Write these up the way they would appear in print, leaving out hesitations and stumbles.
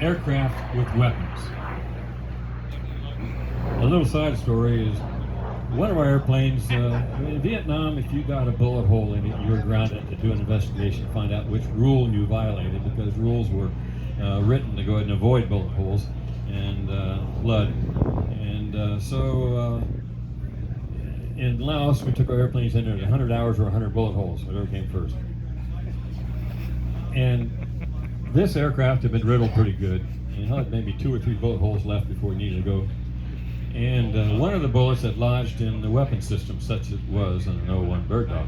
aircraft with weapons. A little side story is one of our airplanes, in Vietnam, if you got a bullet hole in it, you were grounded to do an investigation to find out which rule you violated, because rules were written to go ahead and avoid bullet holes and blood. And so in Laos, we took our airplanes in there at 100 hours or 100 bullet holes, whatever came first. And this aircraft had been riddled pretty good. It had maybe 2 or 3 bullet holes left before it needed to go. And one of the bullets had lodged in the weapon system, such as it was on an 01 Bird Dog.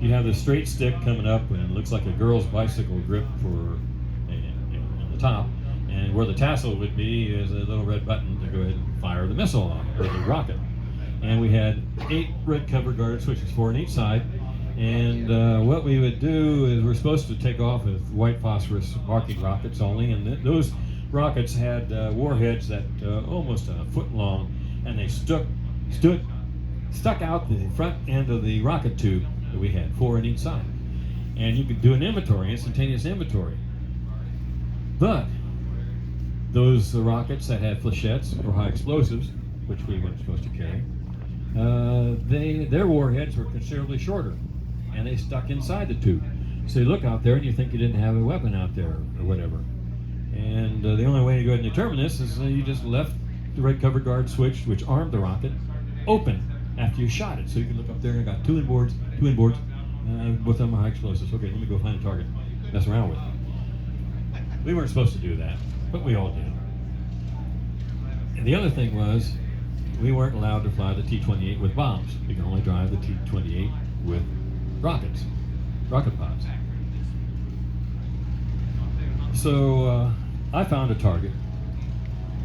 You have this straight stick coming up, and it looks like a girl's bicycle grip for on the top. And where the tassel would be is a little red button to go ahead and fire the missile on, or the rocket. And we had 8 red cover guard switches, 4 on each side. And what we would do is we're supposed to take off with white phosphorus marking rockets only, and those rockets had warheads that almost a foot long, and they stuck out the front end of the rocket tube that we had, 4 on each side. And you could do an inventory, instantaneous inventory. But those rockets that had flechettes or high explosives, which we weren't supposed to carry, their warheads were considerably shorter, and they stuck inside the tube. So you look out there and you think you didn't have a weapon out there or whatever. And the only way to go ahead and determine this is you just left the red cover guard switch, which armed the rocket, open after you shot it. So you can look up there and got two inboards, both of them are high explosives. Okay, let me go find a target, mess around with it. We weren't supposed to do that, but we all did. And the other thing was, we weren't allowed to fly the T-28 with bombs. We can only drive the T-28 with rockets, rocket pods. So I found a target,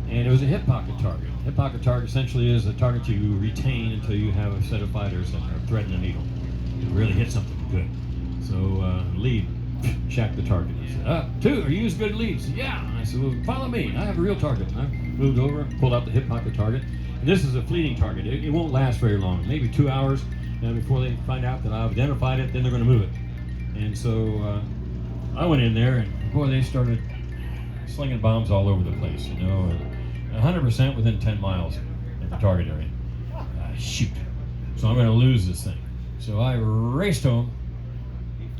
and it was a hip pocket target. Hip pocket target essentially is a target you retain until you have a set of fighters that are threading the needle to really hit something good. So lead shacked the target. He said, 2, are you as good at leads? Yeah. I said, well, follow me. I have a real target. And I moved over, pulled out the hip pocket target. And this is a fleeting target. It won't last very long, maybe 2 hours. And before they find out that I've identified it, then they're going to move it. And so I went in there, and boy, they started slinging bombs all over the place, you know, and 100% within 10 miles of the target area. Shoot. So I'm going to lose this thing. So I raced home,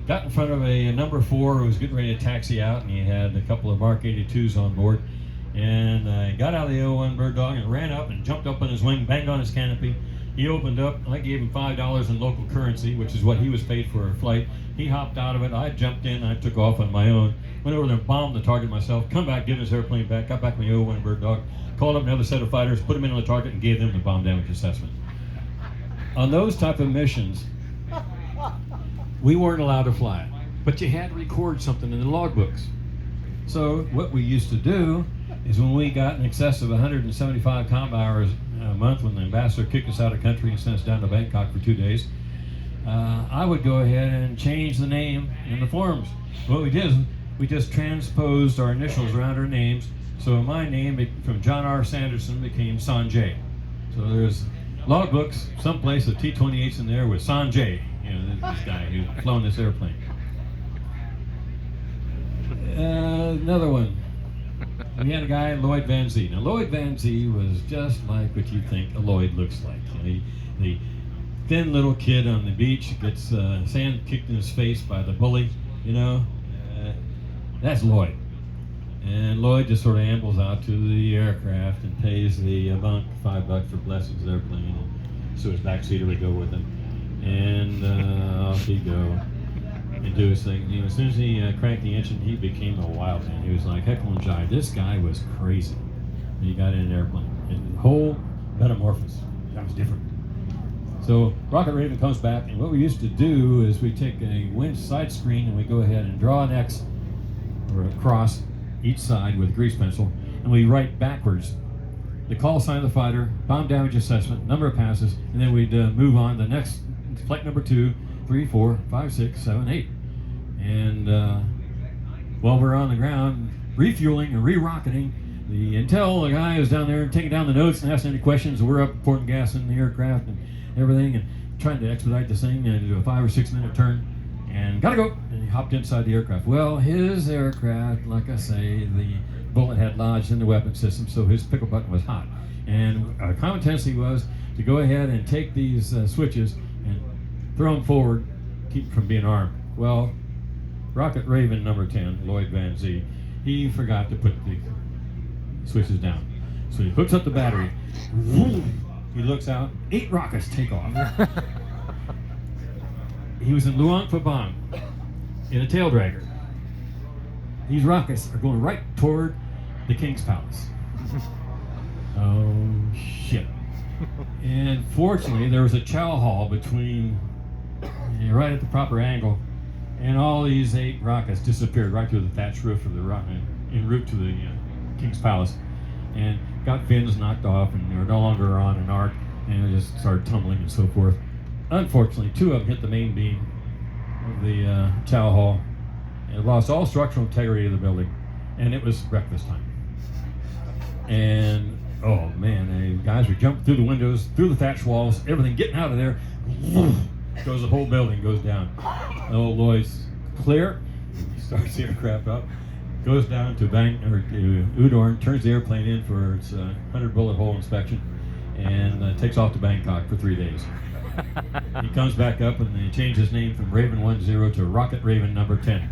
got in front of a number 4 who was getting ready to taxi out, and he had a couple of Mark 82s on board. And I got out of the 01 Bird Dog and ran up and jumped up on his wing, banged on his canopy. He opened up. I gave him $5 in local currency, which is what he was paid for a flight. He hopped out of it. I jumped in. I took off on my own. Went over there and bombed the target myself. Come back, give his airplane back. Got back my 01 Bird Dog. Called up another set of fighters, put them in on the target, and gave them the bomb damage assessment. On those type of missions, we weren't allowed to fly, but you had to record something in the logbooks. So what we used to do is when we got in excess of 175 combat hours a month, when the ambassador kicked us out of the country and sent us down to Bangkok for 2 days, I would go ahead and change the name in the forms. What we did is we just transposed our initials around our names. So my name from John R. Sanderson became Sanjay. So there's logbooks, someplace the T-28's in there with Sanjay, you know, this guy who's flown this airplane. Another one. We had a guy, Lloyd Van Zee. Now, Lloyd Van Zee was just like what you think a Lloyd looks like. The thin little kid on the beach gets sand kicked in his face by the bully, you know. That's Lloyd. And Lloyd just sort of ambles out to the aircraft and pays the monk $5 for blessing his airplane. And so his backseater would go with him. And off he'd go and do his thing. You know, as soon as he cranked the engine, he became a wild man. He was like heckle and jive. This guy was crazy. And he got in an airplane. And the whole metamorphosis, that was different. So Rocket Raven comes back, and what we used to do is we take a winch side screen and we go ahead and draw an X or a cross each side with a grease pencil, and we write backwards the call sign of the fighter, bomb damage assessment, number of passes, and then we'd move on to the next flight number 2, 3, 4, 5, 6, 7, 8. And while we're on the ground refueling and re-rocketing, the intel, the guy is down there taking down the notes and asking any questions. We're up pouring gas in the aircraft and everything and trying to expedite this thing and do a 5 or 6 minute turn. And gotta go. And hopped inside the aircraft. Well, his aircraft, like I say, the bullet had lodged in the weapon system, so his pickle button was hot. And our common tendency was to go ahead and take these switches and throw them forward, keep them from being armed. Well, Rocket Raven number 10, Lloyd Van Zee, he forgot to put the switches down. So he hooks up the battery. He looks out, 8 rockets take off. He was in Luang Prabang in a tail dragger. These rockets are going right toward the King's Palace. Oh, shit. And fortunately, there was a chow hall between, right at the proper angle, and all these 8 rockets disappeared right through the thatched roof of the rocket, en route to the King's Palace, and got fins knocked off, and they were no longer on an arc, and it just started tumbling and so forth. Unfortunately, 2 of them hit the main beam of the chow hall, and it lost all structural integrity of the building, and it was breakfast time. And oh man, the guys were jumping through the windows, through the thatch walls, everything getting out of there. Goes the whole building goes down. Oh, Lloyd's clear. He starts the aircraft up, goes down to Udorn, turns the airplane in for its 100 bullet hole inspection, and takes off to Bangkok for 3 days. He comes back up and they change his name from Raven 10 to Rocket Raven number 10.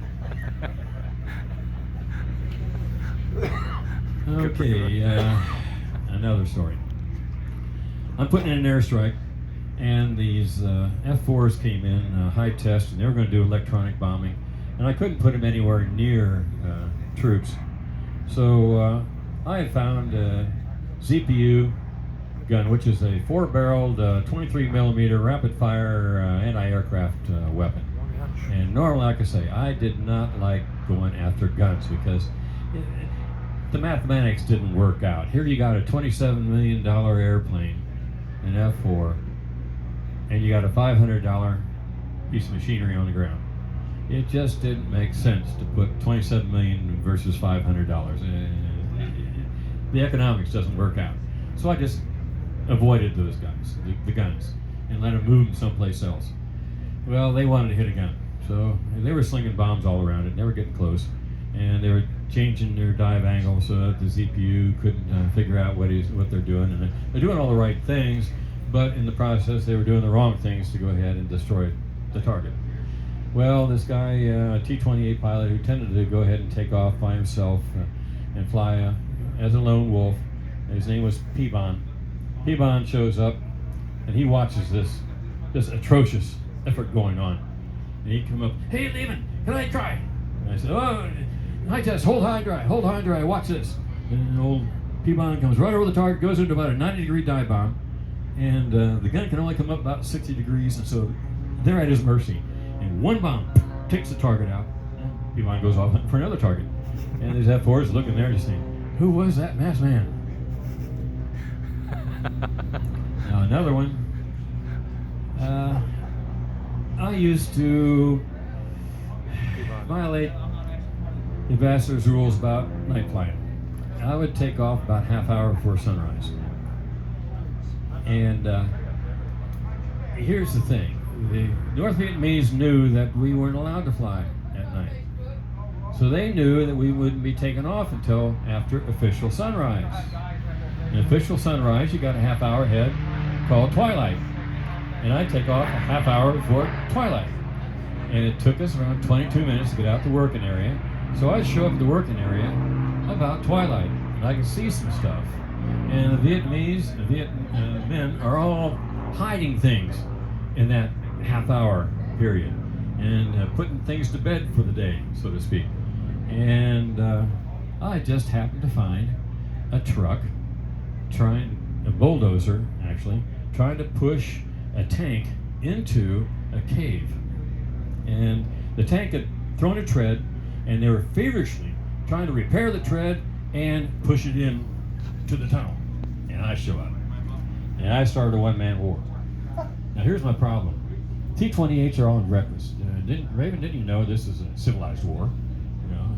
Okay, another story. I'm putting in an airstrike, and these F4s came in, high test, and they were going to do electronic bombing, and I couldn't put them anywhere near troops. So I had found a ZPU gun, which is a 4-barreled 23 millimeter rapid fire anti-aircraft weapon. And normally, like I say, I did not like going after guns because the mathematics didn't work out. Here you got a $27 million airplane, an F4, and you got a $500 piece of machinery on the ground. It just didn't make sense to put $27 million versus $500. The economics doesn't work out. So I just avoided those guys, the guns, and let them move them someplace else. Well, they wanted to hit a gun, so they were slinging bombs all around it, never getting close, and they were changing their dive angle so that the ZPU couldn't figure out what they're doing, and they're doing all the right things, but in the process they were doing the wrong things to go ahead and destroy the target. Well, this guy, a T-28 pilot who tended to go ahead and take off by himself and fly as a lone wolf, his name was P-Bon. P-Bon shows up, and he watches this atrocious effort going on. And he come up, "Hey, Lehman, can I try?" And I said, "Oh, high test, hold high and dry, watch this." And old P-Bon comes right over the target, goes into about a 90-degree dive bomb, and the gun can only come up about 60 degrees, and so they're at his mercy. And one bomb takes the target out, and P-Bon goes off hunting for another target. And these F4s looking there just saying, "Who was that masked man?" Now another one, I used to violate the ambassador's rules about night flying. I would take off about half hour before sunrise. And here's the thing, the North Vietnamese knew that we weren't allowed to fly at night. So they knew that we wouldn't be taken off until after official sunrise. An official sunrise, you got a half hour ahead called twilight. And I'd take off a half hour before twilight. And it took us around 22 minutes to get out the working area. So I'd show up at the working area about twilight, and I could see some stuff. And the Vietnamese, men are all hiding things in that half hour period and putting things to bed for the day, so to speak. And I just happened to find a truck, a bulldozer actually, trying to push a tank into a cave. And the tank had thrown a tread, and they were feverishly trying to repair the tread and push it in to the tunnel. And I show up. And I started a one-man war. Now here's my problem. T-28s are all in reckless. Raven, didn't you know this is a civilized war?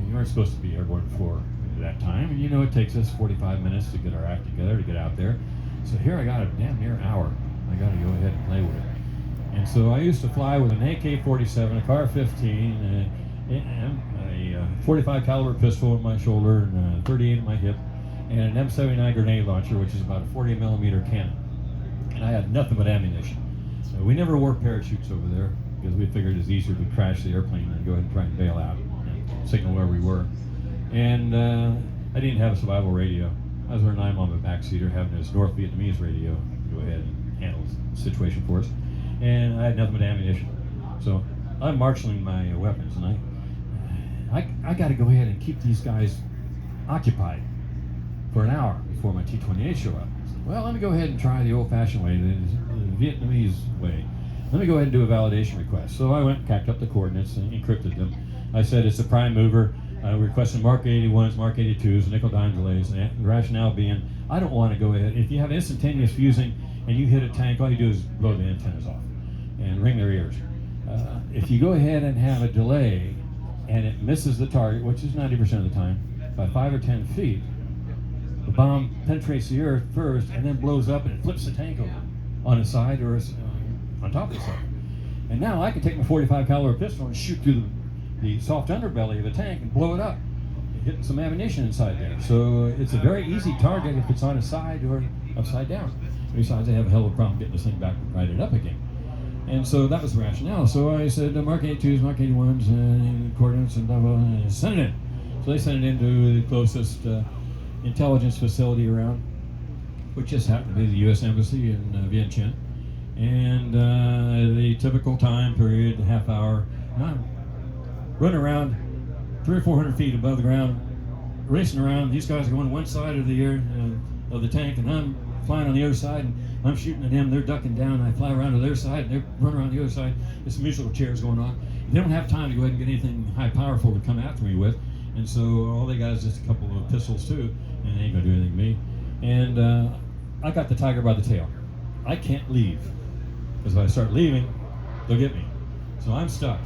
You weren't supposed to be airborne before that time. And it takes us 45 minutes to get our act together, to get out there. So here I got a damn near hour. I got to go ahead and play with it. And so I used to fly with an AK-47, a Car-15, a 45 caliber pistol in my shoulder and a 38 in my hip, and an M79 grenade launcher, which is about a 40 millimeter cannon. And I had nothing but ammunition. We never wore parachutes over there because we figured it was easier to crash the airplane than go ahead and try and bail out and signal where we were. And I didn't have a survival radio. I was wearing 9 on my backseater, having this North Vietnamese radio go ahead and handle the situation for us. And I had nothing but ammunition. So I'm marshaling my weapons, and I got to go ahead and keep these guys occupied for an hour before my T-28 show up. Well, let me go ahead and try the old-fashioned way, the Vietnamese way. Let me go ahead and do a validation request. So I went and packed up the coordinates and encrypted them. I said it's a prime mover. I requested Mark 81s, Mark 82s, nickel dime delays. And the rationale being, I don't want to go ahead. If you have instantaneous fusing and you hit a tank, all you do is blow the antennas off and ring their ears. If you go ahead and have a delay and it misses the target, which is 90% of the time, by 5 or 10 feet, the bomb penetrates the earth first and then blows up and it flips the tank over on its side or on top of the side. And now I can take my 45 caliber pistol and shoot through the soft underbelly of the tank and blow it up, hitting some ammunition inside there. So it's a very easy target if it's on its side or upside down. Besides, I have a hell of a problem getting this thing back and righted up again. And so that was the rationale. So I said, Mark 82s, Mark 81s, coordinates, and blah, blah, blah, and send it in. So they sent it into the closest intelligence facility around, which just happened to be the U.S. Embassy in Vientiane. And the typical time period, half hour, I'm running around 300 or 400 feet above the ground, racing around. These guys are going one side of the air of the tank, and I'm flying on the other side, and I'm shooting at them. They're ducking down. I fly around to their side, and they run around the other side. There's some musical chairs going on. They don't have time to go ahead and get anything high powerful to come after me with, and so all they got is just a couple of pistols too, and they ain't gonna do anything to me. And I got the tiger by the tail. I can't leave, because if I start leaving, they'll get me. So I'm stuck,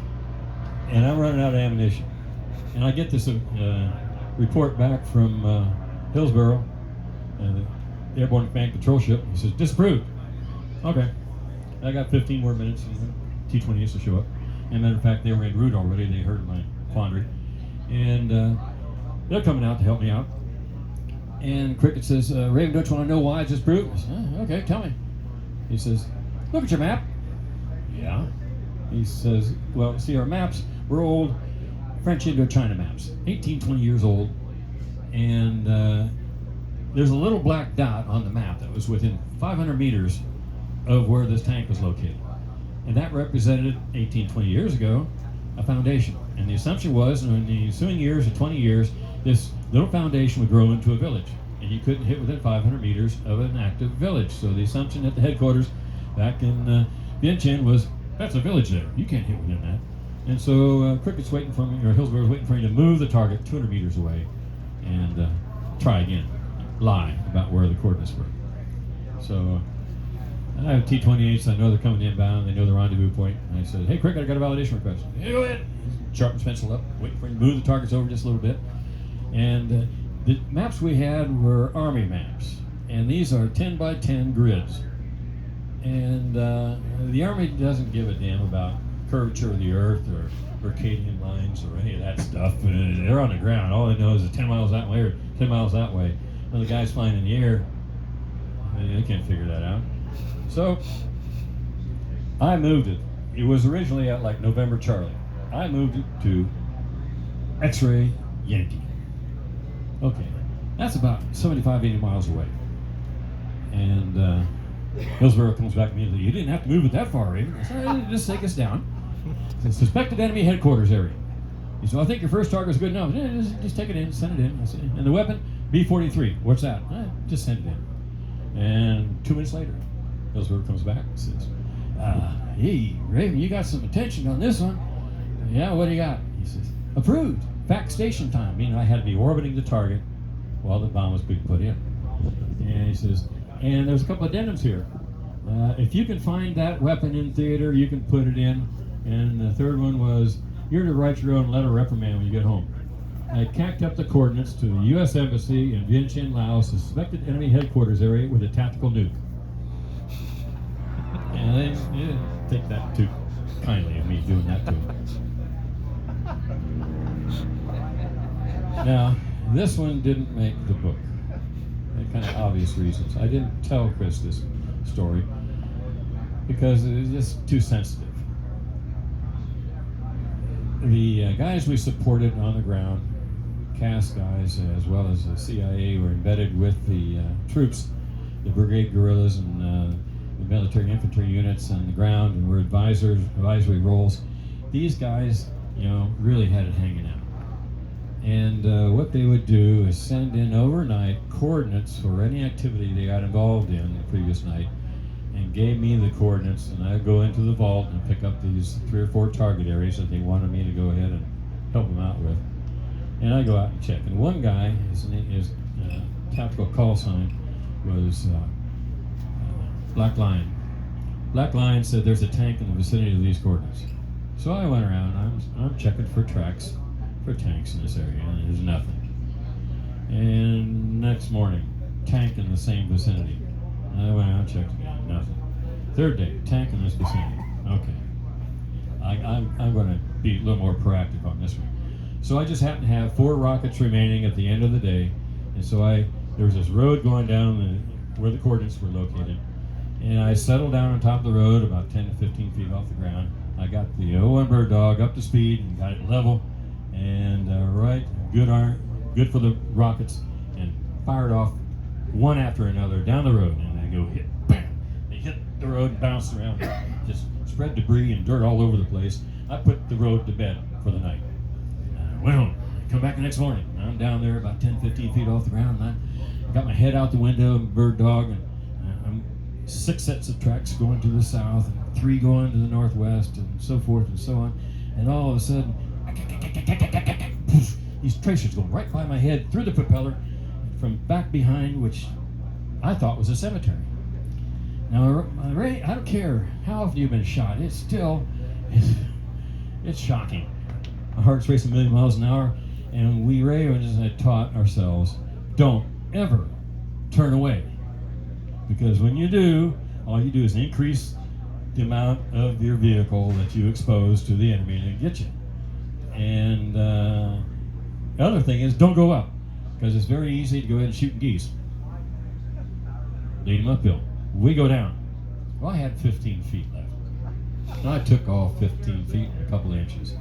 and I'm running out of ammunition. And I get this report back from Hillsborough, the Airborne Command Control Ship. He says, disapproved. Okay. I got 15 more minutes and T-28s to show up. And matter of fact, they were en route already. They heard my quandary. And they're coming out to help me out. And Cricket says, Raven, don't you want to know why I disapproved? I said, okay, tell me. He says, look at your map. Yeah. He says, well, see, our maps were old French Indochina maps, 18, 20 years old. And there's a little black dot on the map that was within 500 meters of where this tank was located. And that represented, 18, 20 years ago, a foundation. And the assumption was, in the ensuing years, or 20 years, this little foundation would grow into a village. And you couldn't hit within 500 meters of an active village. So the assumption at the headquarters back in Vientiane was, that's a village there. You can't hit within that. And so Cricket's waiting for me, or Hillsborough waiting for me to move the target 200 meters away and try again. Lie about where the coordinates were. So I have T-28s. I know they're coming inbound. They know the rendezvous point. And I said, hey, Cricket, I got a validation request. Hey, go ahead. Sharpen his pencil up, waiting for him to move the targets over just a little bit. And the maps we had were Army maps. And these are 10 by 10 grids. And the Army doesn't give a damn about curvature of the earth or Circadian lines or any of that stuff. They're on the ground. All they know is 10 miles that way or 10 miles that way. When the guy's flying in the air, they can't figure that out. So I moved it. It was originally at like November Charlie. I moved it to X-ray Yankee. Okay, that's about 75, 80 miles away. And Hillsborough comes back to me and says, you didn't have to move it that far, Raven. I said, just take us down. It's a suspected enemy headquarters area. He said, I think your first target is good enough. Yeah, just take it in, send it in. I said, and the weapon? B-43. What's that? Just send it in. And 2 minutes later, Hillsborough comes back and says, hey, Raven, you got some attention on this one. Yeah, what do you got? He says, approved. FAC station time, meaning I had to be orbiting the target while the bomb was being put in. And he says, and there's a couple of addendums here. If you can find that weapon in theater, you can put it in. And the third one was, you're to write your own letter of reprimand when you get home. I cacked up the coordinates to the U.S. Embassy in Vientiane, Laos, a suspected enemy headquarters area with a tactical nuke. And they didn't take that too kindly of me doing that to them. Now, this one didn't make the book. Kind of obvious reasons. I didn't tell Chris this story because it was just too sensitive. The guys we supported on the ground, CAS guys as well as the CIA, were embedded with the troops, the brigade guerrillas and the military infantry units on the ground, and were advisory roles. These guys, really had it hanging out. And what they would do is send in overnight coordinates for any activity they got involved in the previous night, and gave me the coordinates, and I'd go into the vault and pick up these 3 or 4 target areas that they wanted me to go ahead and help them out with. And I go out and check. And one guy, his tactical call sign was Black Lion. Black Lion said there's a tank in the vicinity of these coordinates. So I went around, I'm checking for tracks for tanks in this area, and there's nothing. And next morning, tank in the same vicinity. I went out and checked again, nothing. Third day, tank in this vicinity. Okay. I'm going to be a little more proactive on this one. So I just happened to have 4 rockets remaining at the end of the day, and so there was this road going down where the coordinates were located, and I settled down on top of the road about 10 to 15 feet off the ground. I got the 01 Bird Dog up to speed and got it level, and good for the rockets, and fired off one after another down the road, and they go hit, bam! They hit the road and bounced around, just spread debris and dirt all over the place. I put the road to bed for the night. Went home, come back the next morning. I'm down there about 10, 15 feet off the ground, and I got my head out the window, Bird Dog, and I'm 6 sets of tracks going to the south, and 3 going to the northwest, and so forth and so on. And all of a sudden, these tracers go right by my head, through the propeller, from back behind, which I thought was a cemetery. Now, Ray, I don't care how often you've been shot, it's shocking. My heart's racing a million miles an hour, and we Ravens had taught ourselves, don't ever turn away. Because when you do, all you do is increase the amount of your vehicle that you expose to the enemy to get you. And the other thing is, don't go up, because it's very easy to go ahead and shoot geese. Lead them uphill. We go down. Well, I had 15 feet left. And I took all 15 feet and a couple of inches.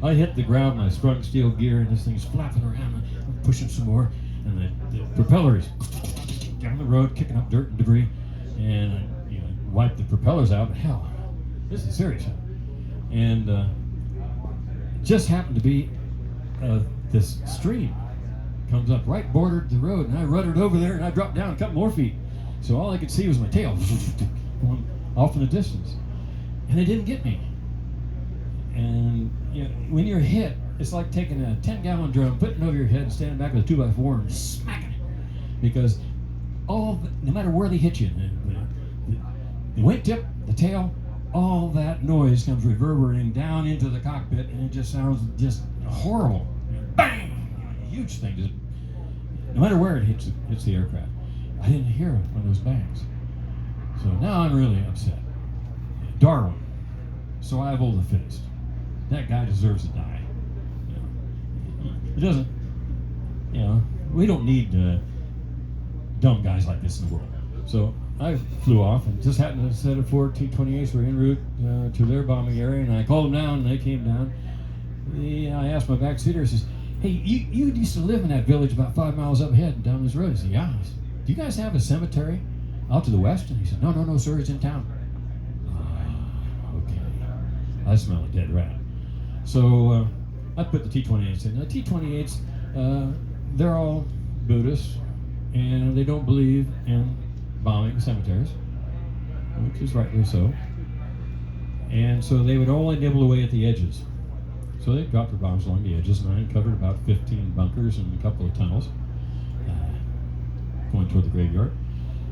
I hit the ground, and I sprung steel gear, and this thing's flapping around. I'm pushing some more, and the propeller is down the road, kicking up dirt and debris, and I wiped the propellers out. But hell, this is serious. And it just happened to be this stream comes up right bordered the road, and I ruddered over there, and I dropped down a couple more feet. So all I could see was my tail going off in the distance, and they didn't get me. And when you're hit, it's like taking a 10-gallon drum, putting it over your head, and standing back with a 2x4 and smacking it. Because no matter where they hit you, the wingtip, the tail, all that noise comes reverberating down into the cockpit, and it just sounds just horrible. Bang! A huge thing. Just, no matter where it hits the aircraft. I didn't hear one of those bangs. So now I'm really upset. Darwin, survival of the fittest. That guy deserves to die. He doesn't, we don't need dumb guys like this in the world. So I flew off and just happened to set of 4 T-28s were en route to their bombing area, and I called them down, and they came down. I asked my backseater, I says, hey, you used to live in that village about 5 miles up ahead down this road. He said, yeah. I said, do you guys have a cemetery out to the west? And he said, no, sir, it's in town. Okay. I smell a dead rat. So I put the T-28s in. Now, T-28s, they're all Buddhists, and they don't believe in bombing cemeteries, which is rightly so. And so they would only nibble away at the edges. So they dropped their bombs along the edges, and I uncovered about 15 bunkers and a couple of tunnels going toward the graveyard.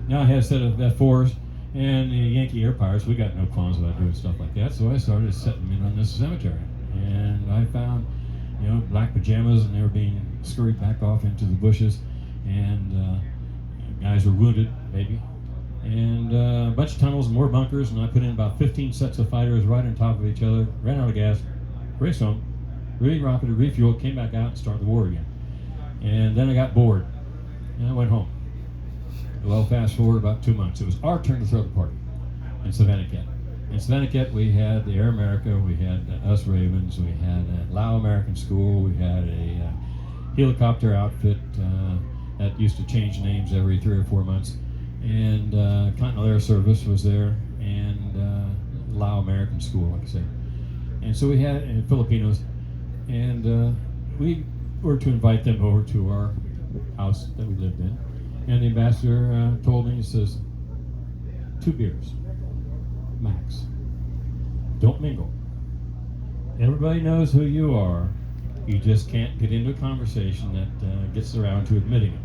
Now I had a set of F4s, and the Yankee Air Pirates, we got no qualms about doing stuff like that, so I started setting them in on this cemetery. And I found, black pajamas, and they were being scurried back off into the bushes, and guys were wounded, maybe. And a bunch of tunnels and more bunkers, and I put in about 15 sets of fighters right on top of each other, ran out of gas, raced home, re-rocketed, refueled, came back out and started the war again. And then I got bored, and I went home. Well, fast forward about 2 months. It was our turn to throw the party in Savannakhet. In Savannakhet, we had the Air America, we had us Ravens, we had a Lao American School, we had a helicopter outfit that used to change names every 3 or 4 months, and Continental Air Service was there, and Lao American School, like I said. And so we had Filipinos, and we were to invite them over to our house that we lived in. And the ambassador told me, he says, 2 beers, max. Don't mingle. Everybody knows who you are. You just can't get into a conversation that gets around to admitting it.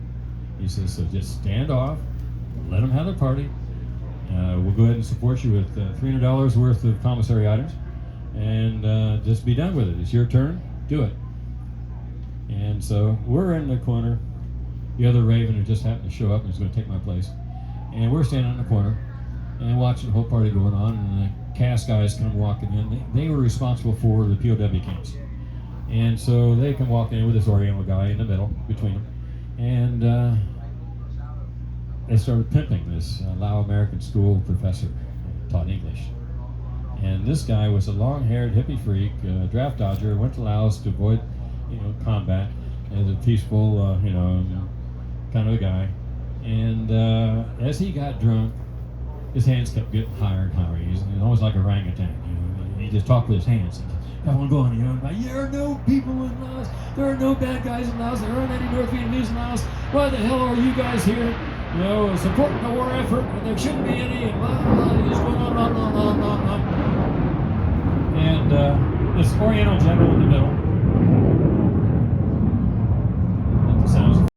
He says, so just stand off, let them have their party. We'll go ahead and support you with $300 worth of commissary items, and just be done with it. It's your turn, do it. And so we're in the corner. The other Raven who just happened to show up and is going to take my place. And we're standing in the corner and watching the whole party going on, and the CAS guys come walking in. They were responsible for the POW camps. And so they come walking in with this Oriental guy in the middle, between them. And they started pimping this Lao American School professor who taught English. And this guy was a long-haired hippie freak, draft dodger, went to Laos to avoid, combat as a peaceful, kind of a guy. And as he got drunk, his hands kept getting higher and higher. He's almost like a orangutan. He just talked with his hands. Come on, go on. Like, there are no people in Laos. There are no bad guys in Laos. There aren't any North Vietnamese in Laos. Why the hell are you guys here? Supporting the war effort, and there shouldn't be any. And blah, blah, blah. He's going on. And this Oriental general in the middle